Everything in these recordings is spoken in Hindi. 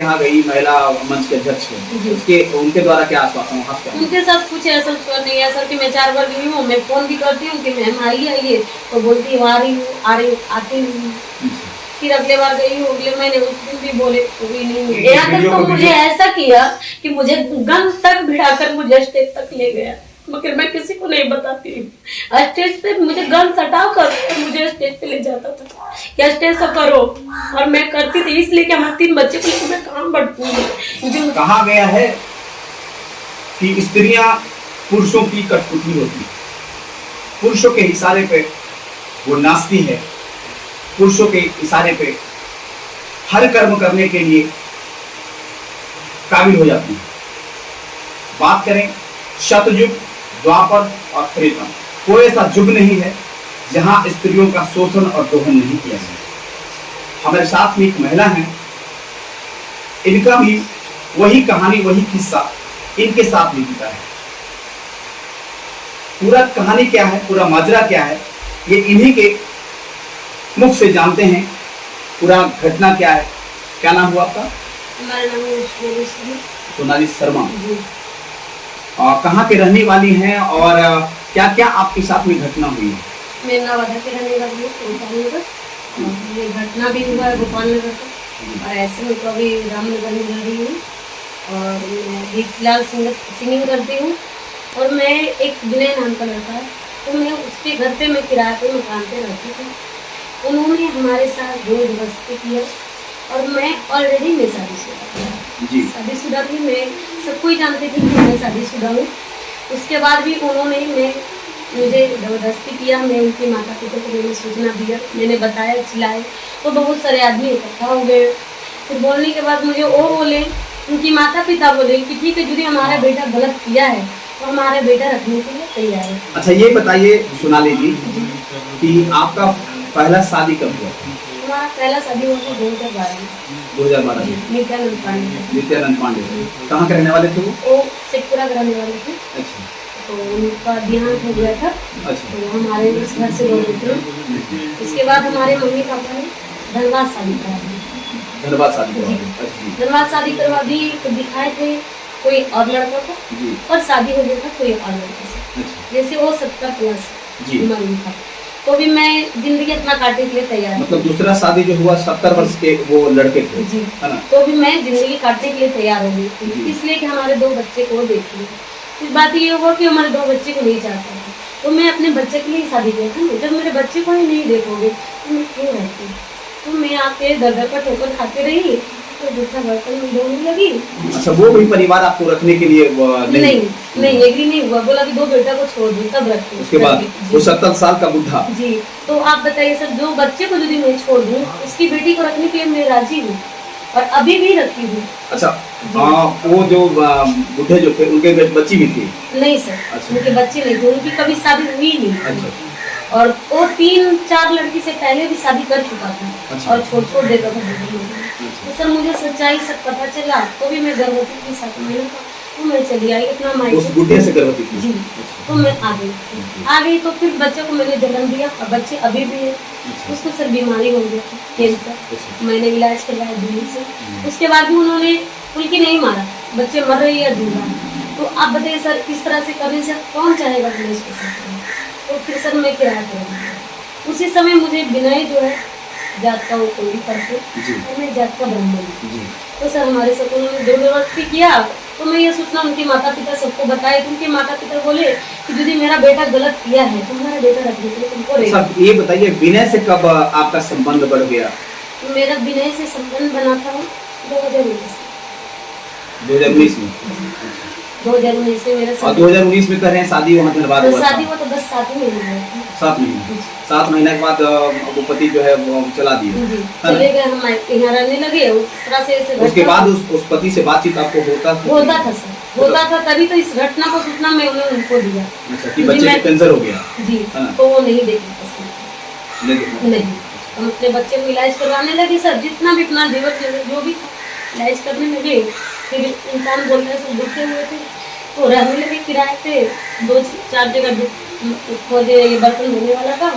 कहा गई महिला मंच के अध्यक्ष है, उसके उनके द्वारा क्या आश्वासन है? उनके साथ कुछ ऐसा नहीं है सर कि मैं 4 बार गई हूँ, मैं फोन भी करती हूँ कि मैम आइए, तो बोलती हूँ आ रही हूँ, आती नहीं। फिर अगले बार गई हूँ, अगले महीने उस दिन भी बोले, तो भी नहीं। यहाँ तक तो मुझे ऐसा किया कि मुझे गन तक भिड़ाकर मुझे स्टेज तक ले गया, मगर मैं किसी को नहीं बताती। स्टेज पे मुझे गन सटाव कर मुझे स्टेज पे ले जाता था क्या स्टेज सब करो, और मैं करती थी इसलिए कि हमारे 3 बच्चे को लेकर मैं काम बढ़ती हूँ। कहा गया है कि स्त्रियां पुरुषों की कठपुतली होती है, पुरुषों के इशारे पे वो नाचती है, पुरुषों के इशारे पे हर कर्म करने के लिए काबिल हो जाती है। बात करें सतयुग, द्वापर और त्रेता, कोई ऐसा युग नहीं है जहां स्त्रियों का शोषण और दोहन नहीं किया गया। हमारे साथ में एक महिला है, इनका भी वही कहानी, वही किस्सा इनके साथ भी बीता है। पूरा कहानी क्या है, पूरा माजरा क्या है, ये इन्हीं के मुख से जानते हैं। पूरा घटना क्या है? क्या नाम हुआ आपका? हमारा नाम है सोनाली शर्मा। कहाँ के रहने वाली हैं और क्या क्या आपके साथ में घटना हुई है? मैं नवादा के रहने वाली हूँ, गोपालनगर। ये घटना भी हुआ है गोपालनगर का, और ऐसे में तो अभी रामनगर में रह रही हूँ, और मैं अभी फिलहाल सिंगिंग करती हूँ। और मैं एक विनय नाम का लड़का है, तो मैं उसके घर पे मैं किराए पे मकान पे रहती थी। उन्होंने हमारे साथ रोज मस्ती किया, और मैं ऑलरेडी मैं शादीशुदा थी, मैं सबको ही जानती थी कि मैं शादीशुदा हूँ। उसके बाद भी उन्होंने मुझे जबरदस्ती किया। मैं उनके माता पिता को मैंने सूचना दिया, मैंने बताया, चिल्लाए, तो बहुत सारे आदमी इकट्ठा हो गए। फिर बोलने के बाद मुझे वो बोले, उनकी माता पिता बोले कि ठीक है, यदि हमारा बेटा गलत किया है तो हमारा बेटा रखने के लिए तैयार है। अच्छा, ये बताइए सोनाली जी कि आपका पहला शादी कब हुआ? हमारा पहला शादी हुआ था 2012 में। नित्यानंद पांडे। कहाँ के रहने वाले थे वो? शेखपुरा के रहने वाले थे। अच्छा। तो उनका देहांत हो गया था। अच्छा। तो हमारे उस घर से लोग थे। उसके बाद हमारे मम्मी पापा ने धनबाद शादी करा दी। धनबाद शादी करवा दी। तो दिखाए थे कोई और लड़का को, और शादी हो गया था कोई और लड़के से। जैसे वो 70+ उम्र था, तो भी मैं जिंदगी अपना काटने के लिए तैयार। मतलब दूसरा शादी जो हुआ 70 वर्ष के वो लड़के थे, है ना? तो भी मैं जिंदगी काटने के लिए तैयार हो गई थी, इसलिए कि हमारे 2 बच्चे को देखी। इस बात ये हुआ कि हमारे 2 बच्चे को नहीं चाहता था, तो मैं अपने बच्चे के लिए शादी किया था। जब मेरे बच्चे को ही नहीं देखोगे तो मैं क्यों रहती? तो मैं आके दर पर ठोकर खाते रही, तो दूसरा बर्तन में धोने लगी। अच्छा, वो भी परिवार आपको रखने के लिए नहीं एग्री नहीं हुआ, बोला कि 2 बेटा को छोड़ दूं तब रखते। उसके बाद वो 70 साल का बुढ़ा जी। तो आप बताइए सर, जो बच्चे को यदि मैं छोड़ दूं, उसकी बेटी को रखने के लिए मैं राजी हूँ, और अभी भी रखी हूँ। अच्छा, वो जो बुढ़े जो थे उनके बच्ची भी थी? नहीं सर। अच्छा। उनके बच्चे नहीं थे, उनकी कभी शादी हुई नहीं। अच्छा। और वो 3-4 लड़की से पहले भी शादी कर चुका था। अच्छा। और छोड़ देता था। तो सर मुझे सच्चाई सब पता चला, तो भी मैं गर्भवती थी 7 महीने का, तो मैं चली आई अपना मायके। उस बुढ़े से गर्भवती थी? जी। तो मैं आ गई। तो फिर बच्चे को मैंने जन्म दिया, और बच्चे अभी भी है। उसको सर बीमारी हो गई थी, कैंसर। मैंने इलाज करवाया दिल्ली से। उसके बाद भी उन्होंने उल्टी नहीं मारा, बच्चे मर रही है दूल्हा। तो आप बताइए सर, इस तरह से करने से कौन चाहेगा कि मैं इसको साथ करूं? तो फिर सर मैं क्या करूँ? उसी समय मुझे विनय जो है जात का, वो कोई करके, और मैं जात का ब्राह्मण। तो सर हमारे साथ उन्होंने जबरदस्ती किया। तो मैं ये सोचना उनके माता पिता सबको बताए, तो उनके माता पिता बोले कि यदि मेरा बेटा गलत किया है तो हमारा बेटा रखने के लिए तुमको रहेगा। ये बताइए, विनय से कब आपका संबंध बढ़ गया? मेरा विनय से संबंध बना था 2019 में। 2019 में मेरा। और 2019 में कर रहे हैं शादी वहाँ धनबाद हुआ? शादी हुआ तो 7 महीने 7 महीने के बाद वो पति जो है वो चला दिए, चले गए, हम यहाँ रहने लगे। उस तरह से उसके बाद उस पति से बातचीत आपको होता था सर? होता था, तभी तो इस घटना को सूचना मैं उनको दिया। अच्छा, कि बच्चे को कैंसर हो गया? जी। तो वो नहीं देखी नहीं। हम अपने बच्चे को इलाज करवाने लगे सर, जितना भी अपना जेवर जो भी इलाज करने लगे। फिर इंसान बोलने से दुखे हुए थे, तो रहने लगे किराए पे। 2-4 जगह खोजे, ये बर्तन धोने वाला था,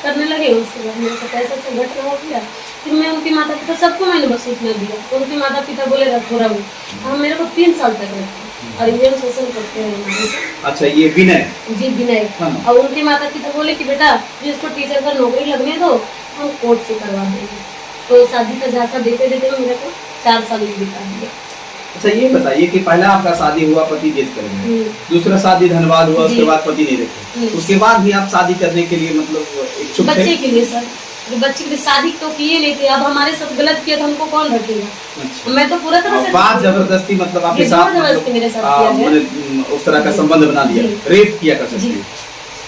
करने लगे। उसके बाद मेरे साथ ऐसा ऐसा घटना हो गया। फिर मैं उनके माता पिता सबको मैंने बस सूचना दिया, तो उनके माता पिता बोले रखो रहो। हम मेरे को 3 साल तक रखे और ये शोषण करते हैं हमारे से। अच्छा, ये विनय? जी विनय। हाँ। और उनके माता पिता बोले कि बेटा जिसको टीचर का नौकरी लगने दो, हम कोर्ट से करवा देंगे। तो शादी का झांसा देते देते मेरे को 4 साल में बिता दिया। अच्छा, ये बताइए कि पहला आपका शादी हुआ पति डेथ कर गए, दूसरा शादी धनबाद हुआ, उसके बाद पति नहीं रखे, उसके बाद भी आप शादी करने के लिए मतलब इच्छुक थे? बच्चे के लिए सर, बच्चे के लिए शादी तो किए नहीं थे। अब हमारे साथ गलत किया तो हमको कौन रखेगा? अच्छा। मैं तो पूरा तरह से बात जबरदस्ती मतलब आपके साथ जबरदस्ती मेरे साथ किया है। उस तरह का संबंध बना दिया, रेप किया कर सकते हैं।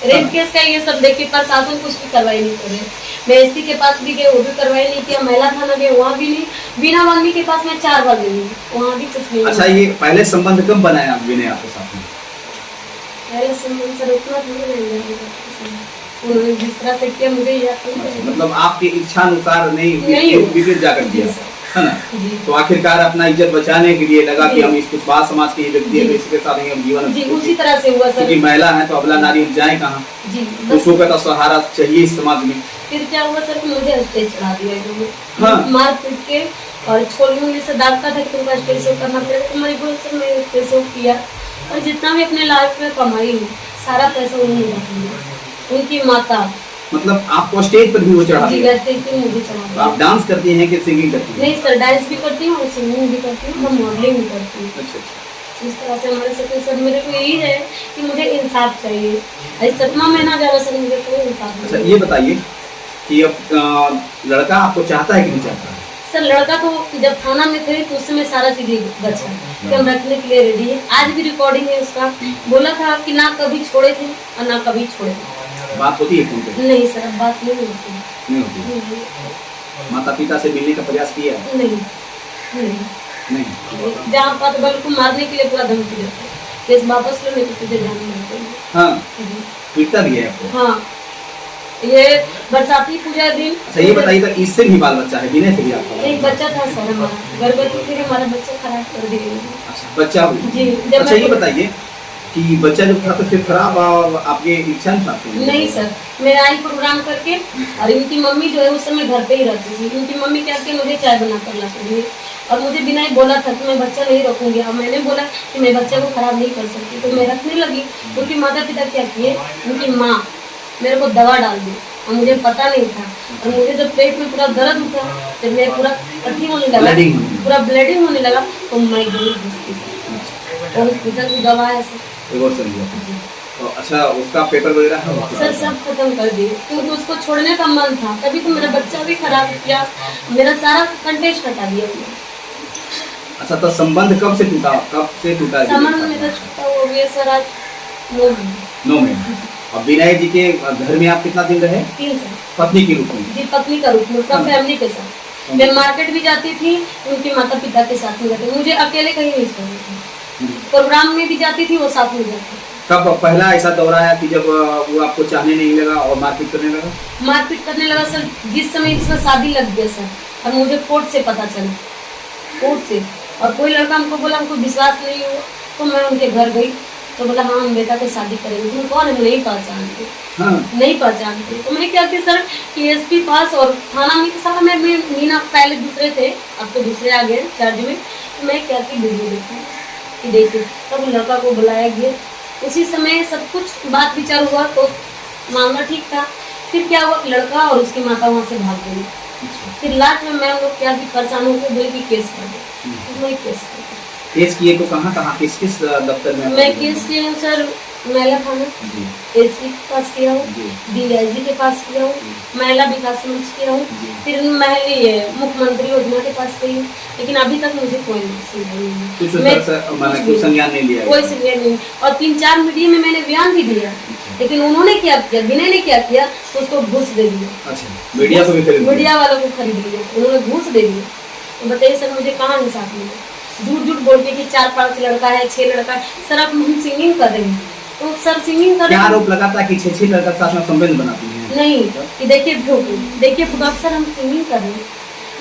रेप केस का ये सब देख के प्रशासन कुछ भी कार्रवाई नहीं कर रहे। मैं एसपी के पास भी गए, वो भी कार्रवाई नहीं किया। महिला थाना गए, वहाँ भी नहीं। बीना वाल्मी के पास मैं 4 बार गई, वहाँ भी कुछ नहीं। अच्छा, ये पहले संबंध कब बनाया आप विनय आपके साथ में? पहले संबंध सर उतना उन्होंने जिस तरह से किया मुझे याद नहीं। मतलब आपकी इच्छा अनुसार नहीं विपरीत जाकर किया, है ना? तो आखिरकार अपना इज्जत बचाने के लिए लगा कि हम इस कुशवाहा समाज के व्यक्ति है, इसके साथ ही हम जीवन जी उसी तरह से हुआ सर। क्योंकि महिला है तो अबला नारी जाए कहाँ? जी पुरुषों का तो सहारा चाहिए इस समाज में। फिर क्या हुआ सर कि मुझे स्टेज चढ़ा दिया, हाँ। मार पीट के और छोड़ने से डांटता था कि तुमको स्टेज शो करना पड़ेगा। तो मैं बोल सर मैं स्टेज शो किया और जितना भी अपने लाइफ में कमाई हूँ सारा पैसा उन्होंने रख लिया। उनकी माता मतलब आपको स्टेज पर भी वो चढ़ा दिया? स्टेज पे मुझे चढ़ा दिया। आप डांस करती हैं कि सिंगिंग करती हैं? नहीं सर, डांस भी करती हूँ और सिंगिंग भी करती हूँ, हम मॉडलिंग भी करती हूँ। अच्छा। इस तरह से हमारे साथ सर मेरे को यही है कि मुझे इंसाफ चाहिए। ऐसे 7वां महीना जा रहा सर, मुझे कोई इंसाफ नहीं। अच्छा, ये बताइए कि अब लड़का आपको चाहता है कि नहीं चाहता है? सर लड़का तो जब थाना में थे तो उस समय सारा चीज बचा कि हम रखने के लिए रेडी है। आज भी रिकॉर्डिंग है उसका, बोला था कि ना कभी छोड़े थे और ना कभी छोड़े थे। बात होती है फोन पे? नहीं सर, अब बात नहीं होती। नहीं होती। माता पिता से मिलने का प्रयास किया? नहीं नहीं। जहाँ पर बल को मारने के लिए पूरा धमकी देते हैं, केस वापस लो नहीं तो तुझे जान नहीं। हाँ, पीटता भी है आपको? हाँ, ये बरसाती पूजा दिन। अच्छा, ये बताइए तो इससे भी बाल बच्चा है विनय से भी आपका? एक बच्चा था सर हमारा, गर्भवती थी, हमारा बच्चा खराब कर दिया। अच्छा, बच्चा हुआ जी। अच्छा, ये बताइए कि बच्चा जो था तो फिर खराब और आपके इच्छा नहीं सर, मैं आई प्रोग्राम करके और इनकी मम्मी जो है उस समय घर पे ही रहती थी। इनकी मम्मी क्या कि मुझे चाय बना कर ला कर दी और मुझे बिना ही बोला था कि मैं बच्चा नहीं रखूंगी। और मैंने बोला कि मैं बच्चे को खराब नहीं कर सकती, तो मैं रखने लगी। उनके माता पिता क्या किए, उनकी माँ मेरे को दवा डाल दी और मुझे पता नहीं था। और मुझे जब पेट में पूरा दर्द उठा, जब मैं पूरा कठिन होने लगा, पूरा ब्लीडिंग होने लगा, तो मैं गई हॉस्पिटल की दवा है सर। तो अच्छा, उसका पेपर वगैरह सर सब खत्म कर दिए क्योंकि उसको छोड़ने का मन था। तभी तो मेरा बच्चा भी खराब किया, मेरा सारा कंटेस्ट हटा दिया उन्होंने। अच्छा, तो संबंध कब से टूटा? संबंध मेरा छूटा हो गया सर आज 9 महीने। अब विनय जी के घर में आप कितना दिन रहे? 3 साल। पत्नी के रूप में? जी, पत्नी का रूप में, पूरा फैमिली के साथ। मैं मार्केट भी जाती थी, उनके माता पिता के साथ में जाती, मुझे अकेले कहीं नहीं छोड़ती थी। प्रोग्राम में भी जाती थी, वो साथ में जाती। कब पहला ऐसा दौर आया कि जब वो आपको चाहने नहीं लगा और मारपीट करने लगा? मारपीट करने लगा सर जिस समय इसका शादी लग गया सर, और मुझे कोर्ट से पता चला, कोर्ट से। और कोई लड़का हमको बोला, हमको विश्वास नहीं हुआ, तो मैं उनके घर गई तो बोला हाँ हम बेटा की शादी करेंगे। तुम कौन है? नहीं पहचानते। हाँ। नहीं पहचानते। तो मैं क्या कि सर कि एसपी पास और थाना में सारा मैं मीना पहले दूसरे थे, अब तो दूसरे आ गए चार्ज में। तो मैं क्या कि वीडियो देखी कि देखिए, तब लड़का को बुलाया गया। उसी समय सब कुछ बात विचार हुआ तो मामला ठीक था। फिर क्या हुआ, लड़का और उसकी माता वहाँ से भाग गई। फिर लास्ट में मैं लोग क्या कि परेशान होकर बोले कि केस कर दो, तो मैं केस कर दी। केस किए तो कहाँ किस दफ्तर में? मैं केस किया हूँ सर महिला थाना, एसपी के पास किया हूँ, डीआईजी के पास किया हूँ, महिला विकास मंच किया हूँ, फिर मुख्यमंत्री योजना के पास गई हूँ, लेकिन अभी तक मुझे कोई संज्ञान नहीं लिया, कोई संज्ञान नहीं। और 3-4 मीडिया में मैंने बयान भी दिया, लेकिन उन्होंने क्या किया, विनय ने क्या किया, तो उसको घूस दे दिया। अच्छा, मीडिया वालों को खरीद लिया, उन्होंने घूस दे दिया। तो बताइए सर मुझे कहाँ इंसाफ मिले? झूठ बोल के कि 4-5 लड़का है, 6 लड़का है। सर आप हम सिंगिंग कर रहे हैं तो सर सिंगिंग कर, क्या आरोप लगाता है कि 6 लड़का साथ में संबंध बनाती हैं? नहीं कि देखिए देखिए सर हम सिंगिंग कर रहे हैं,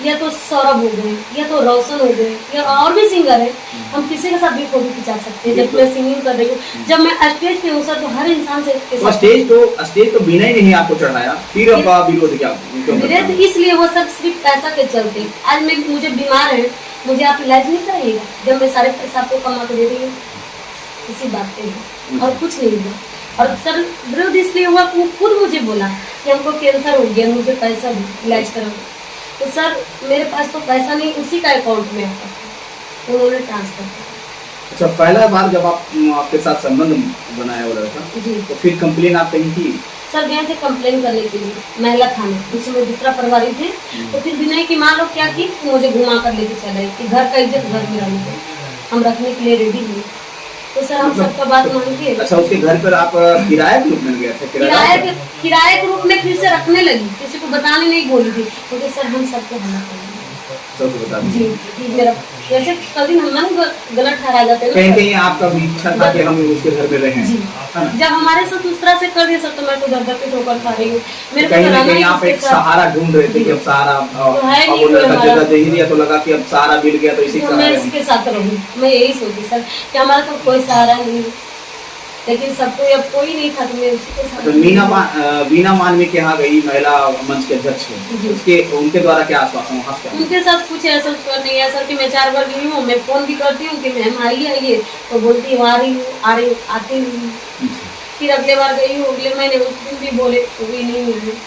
या तो सौरभ हो गए, या तो रोशन हो गए, या और भी सिंगर है, हम किसी के साथ भी फोटो खिंचा सकते हैं। जब मैं सिंगिंग कर रही हूँ, जब मैं स्टेज पे हूँ सर, तो हर इंसान से के तो साथ स्टेज तो बिना ही नहीं आपको चढ़ाया, फिर अब विरोध क्या क्यों मेरे करते तो हैं? इसलिए वो सब सिर्फ पैसा के चलते। आज मैं मुझे बीमार है, मुझे आप इलाज नहीं कराइएगा, जब मैं सारे पैसा आपको कमा के दे रही हूँ। इसी बात पे है और कुछ नहीं हुआ। और सर विरोध इसलिए हुआ कि वो खुद मुझे बोला कि हमको कैंसर हो गया, मुझे पैसा दो, इलाज करो। तो सर मेरे पास तो पैसा नहीं, उसी का अकाउंट में आता था, उन्होंने ट्रांसफर किया। अच्छा, पहला बार जब आपके साथ संबंध बनाया वो लड़का, जी तो फिर कंप्लेन आप कहीं की? सर गए थे कंप्लेन करने के लिए महिला थाने, उसमें दूसरा परिवारी थे। तो फिर विनय की माँ लोग क्या की, मुझे घुमा कर लेके चले कि घर का इज्जत घर में रहने दो, हम रखने के लिए रेडी हैं। तो सर हम सबका बात मान के अच्छा, उसके घर पर आप किराए के रूप में गए थे? किराए के रूप में फिर से रखने लगी, किसी को बताने नहीं बोली थी, क्योंकि सर हम सबको मना कर सबको बता जी दीजिए। जी मेरा जैसे कभी हम गलत ठहरा जाते हैं कहीं ना कहीं आपका भी इच्छा था कि हम उसके घर में रहें, जी। है ना? जब हमारे साथ उस तरह से कर दिया सर, तो मैं तो दर दर पे ठोकर खा रही हूँ। मेरे को कहीं ना कराना कहीं ही आप उसके एक साथ। सहारा ढूंढ रहे थे कि अब सहारा तो है अब नहीं वो कोई लड़का हमारा। जगह दे ही दिया, तो लगा कि अब सहारा मिल गया तो इसी के तो मैं सहारे इसी के साथ रहूँ, मैं यही सोची सर कि हमारा तो कोई सहारा नहीं है, लेकिन सबको अब कोई नहीं था, तो मैं उसी के साथ। तो वीना मानवी के यहाँ गई, महिला मंच के अध्यक्ष है, जी। उनके द्वारा क्या आश्वासन वहाँ से? उनके साथ कुछ ऐसा नहीं है सर कि मैं 4 बार गई हूँ, मैं फोन भी करती हूँ कि मैम आइए, तो बोलती हूँ आ रही हूँ, आती हूँ। फिर अगले बार गई हूँ, अगले महीने उस दिन भी बोले, तो भी नहीं मिली।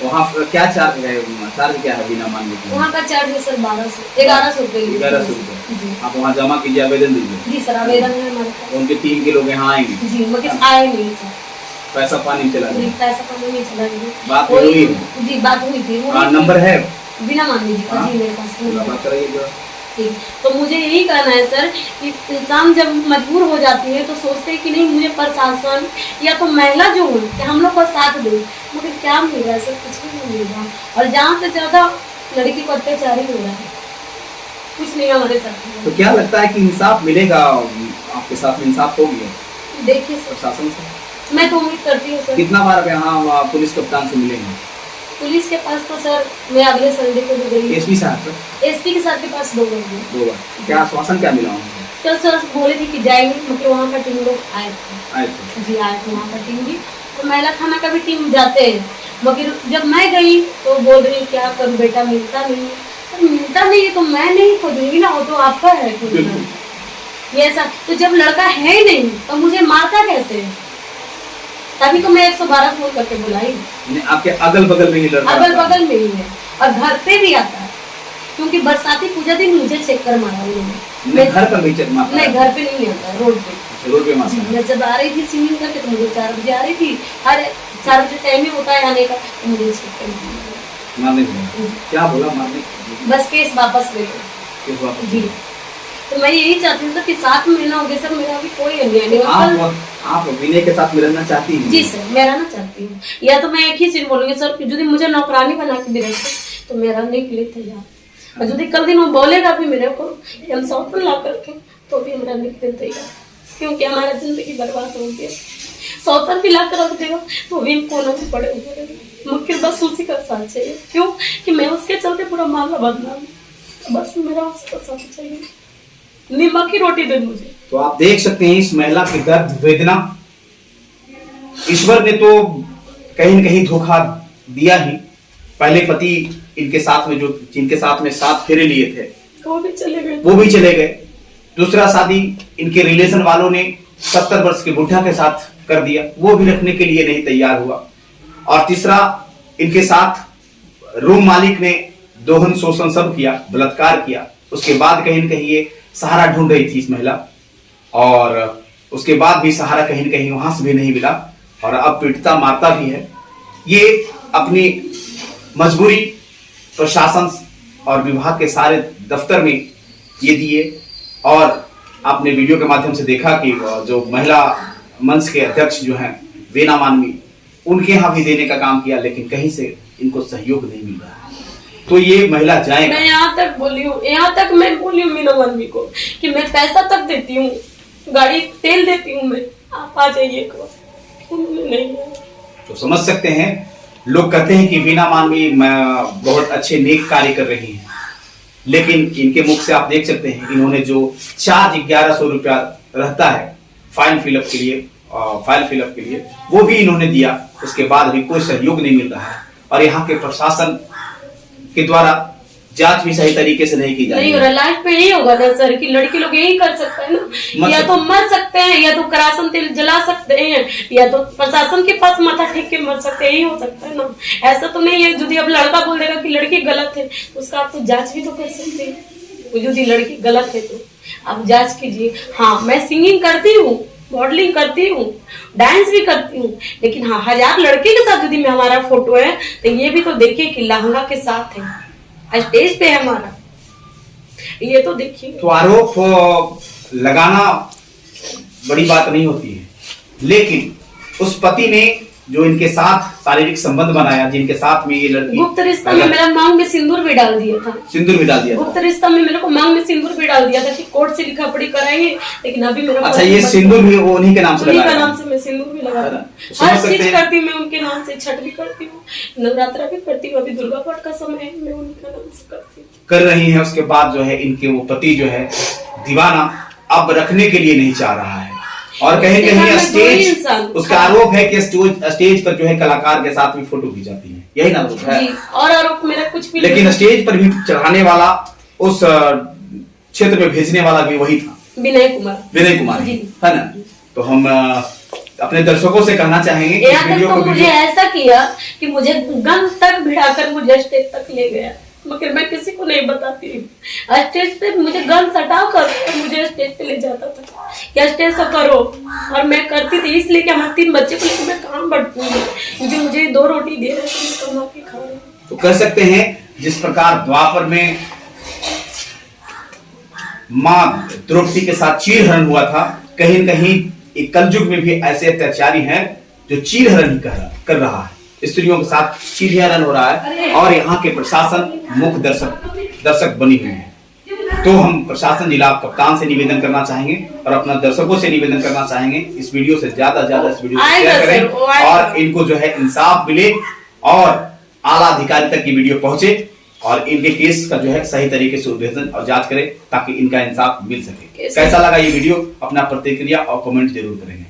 वहाँ क्या चार्ज है? चार्ज क्या है वीना मानवी की? वहाँ का चार्ज है सर 1100 रुपये। 1100 रुपये। जी आप वहाँ जमा कीजिए, आवेदन दीजिए। जी सर, आवेदन है हमारे पास। उनके टीम के लोग यहाँ आएंगे, जी मगर आए नहीं सर, पैसा पानी चला जी जाए। पैसा पानी नहीं चला गया। बात हुई? जी बात हुई थी। नंबर है? बिना मानवी जी का हाँ? जी मेरे पास नंबर है। बात कराइए जरा। ठीक, तो मुझे यही कहना है सर कि इंसान जब मजबूर हो जाती है तो सोचते हैं कि नहीं मुझे प्रशासन या तो महिला जो हो कि हम लोग को साथ दे, मगर क्या मिल रहा है सर, कुछ भी नहीं मिल रहा। और जहाँ से ज्यादा लड़की को अत्याचार ही हो रहा है, कुछ नहीं हमारे साथ। तो क्या लगता है कि इंसाफ मिलेगा आपके साथ में? इंसाफ हो गया देखिए सर, प्रशासन से? मैं तो उम्मीद करती हूँ सर। कितना बार यहाँ पुलिस कप्तान से मिलेंगे? पुलिस के पास तो सर मैं अगले संडे को भी गई। एसपी साहब से? एसपी के साथ के पास 2 बार गई। 2 बार। क्या आश्वासन क्या मिला उनको? तो सर बोले थे कि जाएंगे, मतलब वहाँ का टीम लोग आए थे। आए थे? जी आए थे वहाँ का टीम भी, और महिला थाना का भी टीम जाते हैं। मगर जब मैं गई तो बोल रही क्या करूँ बेटा, मिलता नहीं है। सर मिलता नहीं है तो मैं नहीं खोजूंगी ना, वो तो आपका है खोजना। ये सर, तो जब लड़का है ही नहीं तो मुझे मारता कैसे? तभी तो मैं 112 फोन करके बुलाई। आपके अगल बगल में ही लड़का? अगल बगल में ही है, और घर पे भी आता है, क्योंकि बरसाती पूजा दिन मुझे चेक कर मारा उन्होंने। नहीं, घर पर भी चेक मारता? नहीं घर पे नहीं आता, रोड पे। रोड पे मारता जी, है? मैं जब आ रही थी स्विमिंग करके, तो मुझे 4 बजे आ रही थी, अरे 4 बजे टाइम ही होता है आने का, तो मुझे चेक कर मारने को? क्या बोला मारने को? बस केस वापस ले लो। किस बात? जी, तो मैं यही चाहती हूँ सर कि 7 महीना हो गया सर, मेरा अभी कोई अन्याय नहीं हुआ। आप विनय के साथ मिलना चाहती हैं? जी सर, मैं रहना चाहती हूँ, या तो मैं एक ही चीज बोलूंगी सर कि यदि मुझे नौकरानी बना के दे तो मैं रहने के लिए तैयार। और यदि कल दिन वो बोलेगा भी मेरे को कि हम 100 ला करके, तो भी हम रहने के लिए तैयार, क्योंकि हमारा जिंदगी बर्बाद हो गया। 100 भी ला कर रख देगा तो भी कोना में पड़े हुए रहेंगे। मुझे बस उसी का साथ चाहिए, क्यों कि मैं उसके चलते पूरा मामला बदनाम, बस मेरा उसका साथ चाहिए, नीमक की रोटी दे मुझे। तो आप देख सकते हैं इस महिला की दर्द वेदना। ईश्वर ने तो कहीं न कहीं धोखा दिया ही। पहले पति इनके साथ में, जो जिनके साथ में 7 फेरे लिए थे, वो भी चले गए। दूसरा शादी इनके रिलेशन वालों ने 70 वर्ष के बुढ़ा के साथ कर दिया, वो भी रखने के लिए नहीं तैयार हुआ। और तीसरा, इनके साथ रूम मालिक ने दोहन शोषण सब किया, बलात्कार किया। उसके बाद कहीं न कहीं ये सहारा ढूंढ रही थी इस महिला, और उसके बाद भी सहारा कहीं न कहीं वहां से भी नहीं मिला, और अब पीड़िता मारता भी है। ये अपनी मजबूरी प्रशासन और विभाग के सारे दफ्तर में ये दिए, और आपने वीडियो के माध्यम से देखा कि जो महिला मंच के अध्यक्ष जो हैं वीना मानवी, उनके यहाँ भी देने का काम किया, लेकिन कहीं से इनको सहयोग नहीं मिल रहा है। तो ये महिला जाए, मैं यहाँ तक बोली हूँ, यहाँ तक मैं बोली हूँ मीना मानवी को कि मैं पैसा तक देती हूँ, गाड़ी तेल देती हूँ, मैं आप आ जाइए एक बार, नहीं। तो समझ सकते हैं, लोग कहते हैं कि वीना मानवी बहुत अच्छे नेक कार्य कर रही हैं, लेकिन इनके मुख से आप देख सकते हैं, इन्होंने जो चार्ज 1100 रुपया रहता है फाइल फिलअप के लिए, वो भी इन्होंने दिया। उसके बाद भी कोई सहयोग नहीं मिल रहा है और यहाँ के प्रशासन के द्वारा जांच भी सही तरीके से नहीं की जा रही नहीं हो रहा। लास्ट में यही होगा ना सर कि लड़के लोग यही कर सकते हैं ना, या तो मर सकते हैं, या तो करासन तेल जला सकते हैं, या तो प्रशासन के पास माथा टेक के मर सकते हैं, यही हो सकता है ना। ऐसा तो नहीं है यदि अब लड़का बोल देगा कि लड़की गलत है तो उसका आप तो जांच भी तो कर सकते हैं। यदि लड़की गलत है तो आप जांच कीजिए। हाँ, मैं सिंगिंग करती हूँ, मॉडलिंग करती हूँ, डांस भी करती हूँ, लेकिन हाँ 1000 लड़के के साथ यदि में हमारा फोटो है तो ये भी तो देखिए कि लहंगा के साथ है, स्टेज पे है हमारा, ये तो देखिए। तो आरोप लगाना बड़ी बात नहीं होती है, लेकिन उस पति ने जो इनके साथ शारीरिक संबंध बनाया, जिनके साथ में ये लड़की गुप्त रिश्ता में मेरा मांग में सिंदूर भी डाल दिया था। गुप्त रिश्ता में मेरे को मांग में सिंदूर भी डाल दिया था कि कोर्ट से लिखा पड़ी कराएंगे, लेकिन अभी मेरा अच्छा, ये सिंदूर भी वो उन्हीं के नाम से लगाया? उन्हीं का नाम से मैं सिंदूर भी लगाती हूँ, हर चीज करती हूँ मैं उनके नाम से। छठ भी करती हूँ, नवरात्रा भी करती हूँ, अभी दुर्गा पाठ का समय है, मैं उनका नाम से करती हूँ। कर रही है। उसके बाद जो है इनके वो पति जो है दीवाना अब रखने के लिए नहीं चाह रहा है और कहीं कहीं स्टेज, उसका आरोप है कि स्टेज पर जो है कलाकार के साथ भी फोटो खिंचाती है, यही ना आरोप है? और आरोप मेरा कुछ भी, लेकिन स्टेज पर भी चढ़ाने वाला, उस क्षेत्र में भेजने वाला भी वही था, विनय कुमार है ना। तो हम अपने दर्शकों से कहना चाहेंगे कि यहाँ तक तो मुझे ऐसा किया कि मुझे गन तक भिड़ाकर मुझे स्टेज तक ले गया, मगर मैं किसी को नहीं बताती। स्टेज पे मुझे गन सटा कर मुझे स्टेज पे ले जाता था कि स्टेज से करो, और मैं करती थी इसलिए कि हमारे 3 बच्चे को लेकर मैं काम बढ़ती हूँ, क्योंकि मुझे 2 रोटी दे रहे थे, कमा के खा रहे। तो कह सकते हैं जिस प्रकार द्वापर में माँ द्रौपदी के साथ चीरहरण हुआ था, कहीं न कहीं एक कलयुग में भी ऐसे अत्याचारी हैं जो चीरहरण कर रहा है, स्त्रियों के साथ चीरहरण हो रहा है, और यहाँ के प्रशासन मुख्य दर्शक बनी हुई है। तो हम प्रशासन जिला कप्तान से निवेदन करना चाहेंगे और अपना दर्शकों से निवेदन करना चाहेंगे, इस वीडियो से ज्यादा इस वीडियो को शेयर करें और इनको जो है इंसाफ मिले और आला अधिकारी तक की वीडियो पहुंचे और इनके केस का जो है सही तरीके से उद्भेदन और जांच करें ताकि इनका इंसाफ मिल सके। कैसा लगा ये वीडियो, अपना प्रतिक्रिया और कमेंट जरूर करेंगे।